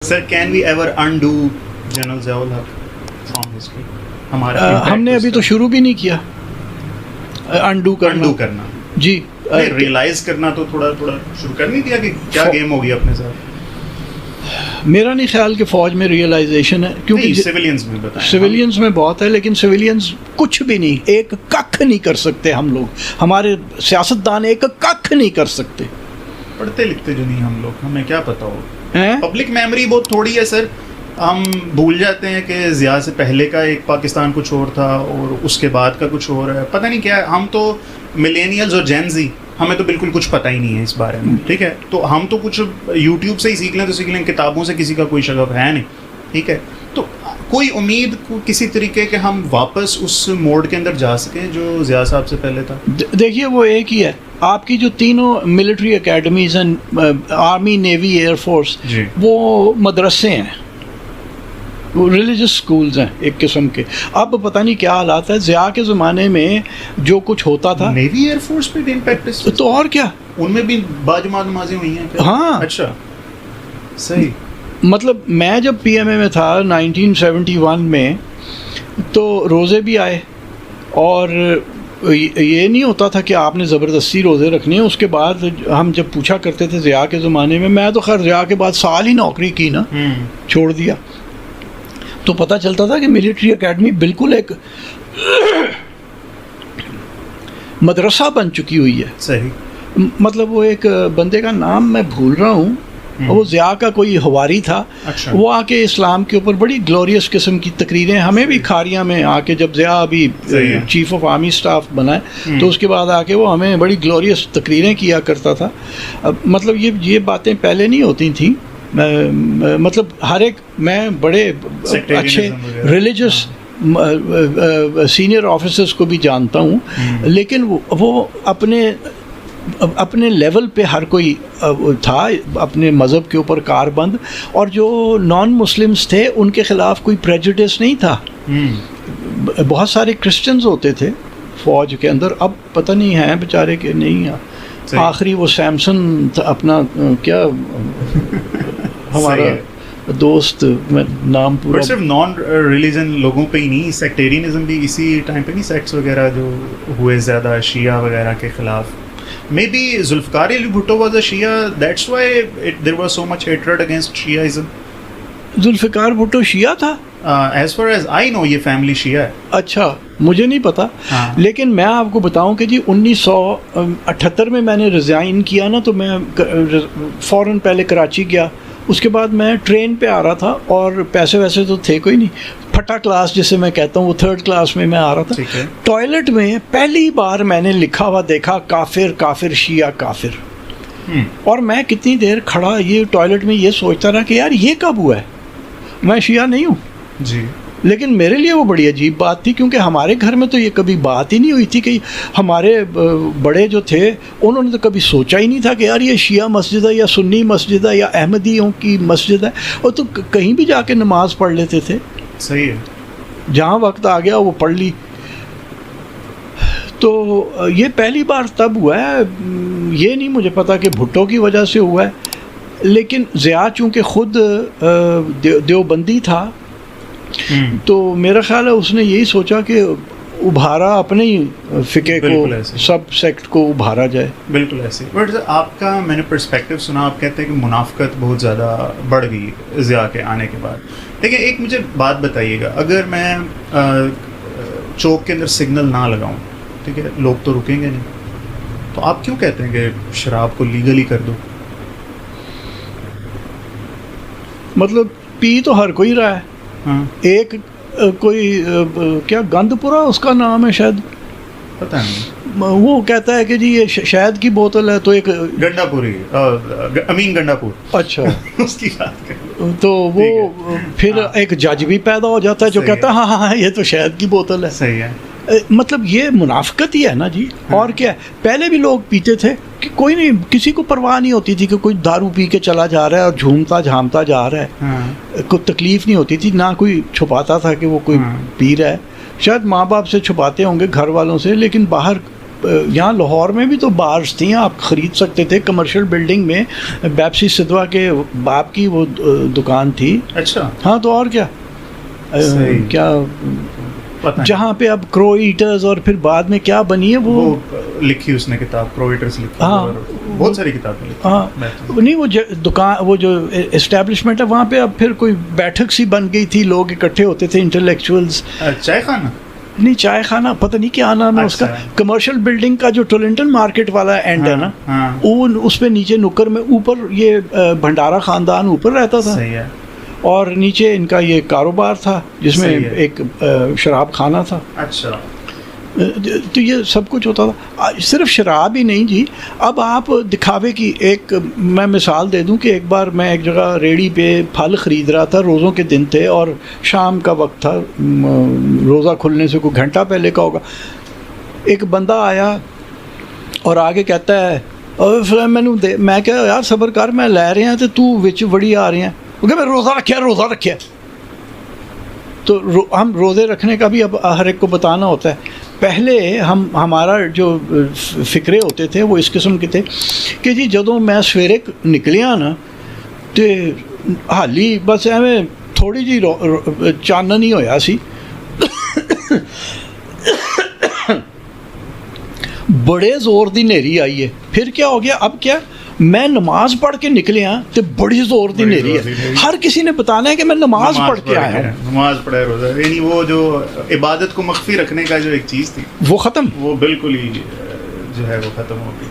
Sir, can we ever undo General Ziaul Haq from history? ہم نے ابھی تو شروع بھی نہیں کیا انڈو کرنا جی ریئلائز کرنا تو تھوڑا شروع کر نہیں دیا کہ کیا گیم ہو گیا اپنے ساتھ. میرا نہیں خیال کہ فوج میں ریئلائزیشن ہے, کیونکہ سویلینز میں بہت ہے, لیکن سویلینز کچھ بھی نہیں, ایک ککھ نہیں کر سکتے ہم لوگ, ہمارے سیاستدان ایک ککھ نہیں کر سکتے. پڑھتے لکھتے جو نہیں ہم لوگ, ہمیں کیا پتا ہو. پبلک میموری بہت تھوڑی ہے سر, ہم بھول جاتے ہیں کہ ضیاء سے پہلے کا ایک پاکستان کچھ اور تھا اور اس کے بعد کا کچھ اور ہے, پتہ نہیں کیا ہے. ہم تو ملینیلز اور جین زی, ہمیں تو بالکل کچھ پتہ ہی نہیں ہے اس بارے میں, ٹھیک ہے. تو ہم تو کچھ یوٹیوب سے ہی سیکھ لیں تو سیکھ لیں, کتابوں سے کسی کا کوئی شغف ہے نہیں, ٹھیک ہے. تو کوئی امید کسی طریقے کے ہم واپس اس موڈ کے اندر جا سکیں جو ضیاء صاحب سے پہلے تھا. دیکھیے وہ ایک ہی ہے, آپ کی جو تینوں ملٹری اکیڈمیز ہیں, آرمی, نیوی, ایئر فورس, وہ مدرسے ہیں, وہ ریلیجس سکولز ہیں ایک قسم کے. اب پتہ نہیں کیا حالات ہے. ضیاء کے زمانے میں جو کچھ ہوتا تھا, نیوی ایئر فورس پہ بھی امپیکٹ, تو اور کیا, ان میں بھی باجماعت نمازیں ہوئی ہیں. ہاں اچھا صحیح. مطلب میں جب پی ایم اے میں تھا 1971 میں, تو روزے بھی آئے, اور یہ نہیں ہوتا تھا کہ آپ نے زبردستی روزے رکھنے ہیں. اس کے بعد ہم جب پوچھا کرتے تھے ضیاء کے زمانے میں تو خیر ضیاء کے بعد سال ہی نوکری کی نا, چھوڑ دیا, تو پتہ چلتا تھا کہ ملٹری اکیڈمی بالکل ایک مدرسہ بن چکی ہوئی ہے. صحیح. مطلب وہ ایک بندے کا نام میں بھول رہا ہوں, وہ ضیاء کا کوئی حواری تھا. اچھا. وہ آ کے اسلام کے اوپر بڑی گلوریس قسم کی تقریریں, ہمیں بھی کھاریاں میں آ کے, جب ضیاء ابھی چیف آف آرمی اسٹاف بنا ہے, تو اس کے بعد آ کے وہ ہمیں بڑی گلوریس تقریریں کیا کرتا تھا. مطلب یہ باتیں پہلے نہیں ہوتی تھیں. مطلب ہر ایک, میں بڑے اچھے ریلیجس سینئر آفیسرز کو بھی جانتا ہوں, لیکن وہ اپنے لیول پہ ہر کوئی تھا اپنے مذہب کے اوپر کاربند, اور جو نان مسلمز تھے ان کے خلاف کوئی پریجوڈس نہیں تھا. بہت سارے کرسچنز ہوتے تھے فوج کے اندر, اب پتہ نہیں ہیں بیچارے کہ نہیں ہیں. آخری وہ سیمسن اپنا کیا ہمارا دوست, میں نام پورا, صرف نان ریلیجن لوگوں پہ ہی نہیں, سیکٹیرینزم بھی اسی ٹائم پہ نہیں, سیکٹس وغیرہ جو ہوئے زیادہ شیعہ وغیرہ کے خلاف. Maybe Zulfikar Ali Bhutto was a Shia, that's why there was so much hatred against Shiaism. Zulfiqar Bhutto شیعہ تھا؟ As far as I know یہ فیملی شیعہ ہے. اچھا, مجھے نہیں پتا. لیکن میں آپ کو بتاؤں کہ جی 1978 میں نے ریزائن کیا نا, تو میں فوراً پہلے کراچی گیا. اس کے بعد میں ٹرین پہ آ رہا تھا, اور پیسے ویسے تو تھے کوئی نہیں, پھٹا کلاس جسے میں کہتا ہوں, وہ 3rd کلاس میں آ رہا تھا. ٹوائلٹ میں پہلی بار میں نے لکھا ہوا دیکھا, کافر کافر شیعہ کافر. اور میں کتنی دیر کھڑا یہ ٹوائلٹ میں یہ سوچتا رہا کہ یار یہ کب ہوا ہے, میں شیعہ نہیں ہوں جی, لیکن میرے لیے وہ بڑی عجیب بات تھی, کیونکہ ہمارے گھر میں تو یہ کبھی بات ہی نہیں ہوئی تھی. کہ ہمارے بڑے جو تھے انہوں نے تو کبھی سوچا ہی نہیں تھا کہ یار یہ شیعہ مسجد ہے یا سنی مسجد ہے یا احمدیوں کی مسجد ہے. اور تو کہیں بھی جا کے نماز پڑھ لیتے تھے. صحیح ہے, جہاں وقت آ گیا وہ پڑھ لی. تو یہ پہلی بار تب ہوا ہے, یہ نہیں مجھے پتا کہ بھٹو کی وجہ سے ہوا ہے. لیکن ضیاء چونکہ خود دیوبندی تھا, تو میرا خیال ہے اس نے یہی سوچا کہ ابھارا اپنے ہی فقہ کو, سب سیکٹ کو ابھارا جائے. بالکل ایسے. بٹ آپ کا میں نے پرسپیکٹیو سنا, آپ کہتے ہیں کہ منافقت بہت زیادہ بڑھ گئی ضیاء کے آنے کے بعد. لیکن ایک مجھے بات بتائیے گا, اگر میں چوک کے اندر سگنل نہ لگاؤں, ٹھیک ہے, لوگ تو رکیں گے نہیں, تو آپ کیوں کہتے ہیں کہ شراب کو لیگلی کر دو؟ مطلب پی تو ہر کوئی رہا ہے. ایک کوئی کیا گند پورا اس کا نام ہے شاید, پتہ نہیں, وہ کہتا ہے کہ جی یہ شہد کی بوتل ہے, تو ایک گنڈا پوری, امین گنڈا پور, اچھا اس کی بات کریں, تو وہ پھر ایک جج بھی پیدا ہو جاتا ہے جو کہتا ہے ہاں ہاں یہ تو شہد کی بوتل ہے. صحیح ہے. مطلب یہ منافقت ہی ہے نا جی, اور کیا ہے. پہلے بھی لوگ پیتے تھے کہ کوئی نہیں, کسی کو پرواہ نہیں ہوتی تھی کہ کوئی دارو پی کے چلا جا رہا ہے اور جھومتا جھامتا جا رہا ہے, کوئی تکلیف نہیں ہوتی تھی, نہ کوئی چھپاتا تھا کہ وہ کوئی پی رہا ہے. شاید ماں باپ سے چھپاتے ہوں گے, گھر والوں سے, لیکن باہر یہاں لاہور میں بھی تو بارز تھیں, آپ خرید سکتے تھے کمرشل بلڈنگ میں. بیپسی سدوا کے باپ کی وہ دکان تھی. اچھا ہاں تو اور کیا کیا جہاں پہ اب کرو ایٹرز اور پھر بعد میں کیا بنی ہے وہ لکھی اس نے کتاب, کرو ایٹرز لکھی. ہاں بہت ساری کتابیں لکھی. ہاں نہیں وہ دکان وہ جو اسٹیبلشمنٹ ہے وہاں پہ اب پھر کوئی بیٹھک سی بن گئی تھی, لوگ اکٹھے ہوتے تھے انٹلیکچوئلز. چائے خانہ نہیں چائے خانہ پتہ نہیں کیا نام ہے اس کا. کمرشل بلڈنگ کا جو ٹولنٹن مارکیٹ والا اینڈ ہے نا, وہ اس پہ نیچے نکر میں اوپر یہ بھنڈارا خاندان اوپر رہتا تھا. صحیح ہے. اور نیچے ان کا یہ کاروبار تھا جس میں ایک شراب خانہ تھا. اچھا تو یہ سب کچھ ہوتا تھا. صرف شراب ہی نہیں جی, اب آپ دکھاوے کی ایک میں مثال دے دوں کہ ایک بار میں ایک جگہ ریڑھی پہ پھل خرید رہا تھا, روزوں کے دن تھے اور شام کا وقت تھا, روزہ کھلنے سے کوئی گھنٹہ پہلے کا ہوگا. ایک بندہ آیا اور آگے کہتا ہے میں کہا یار صبر کر, میں لے رہے ہیں تو تو وچ وڑی آ رہے ہیں. کہ میں روزہ رکھیا. تو ہم روزے رکھنے کا بھی اب ہر ایک کو بتانا ہوتا ہے. پہلے ہمارا جو فکرے ہوتے تھے وہ اس قسم کے تھے کہ جی جدوں میں سویرے نکلیا نا تو حالی بس ایویں تھوڑی جی چانن ہی ہویا سی, بڑے زور دی نیری آئی ہے. پھر کیا ہو گیا, اب کیا میں نماز پڑھ کے نکلے ہاں تو بڑی زور دی نیری ہے. ہر کسی نے بتانا ہے کہ میں نماز پڑھ کے آیا ہوں. نماز پڑھے روزہ, یعنی وہ جو عبادت کو مخفی رکھنے کا جو ایک چیز تھی وہ ختم, وہ بالکل ہی جو ہے وہ ختم ہو گئی.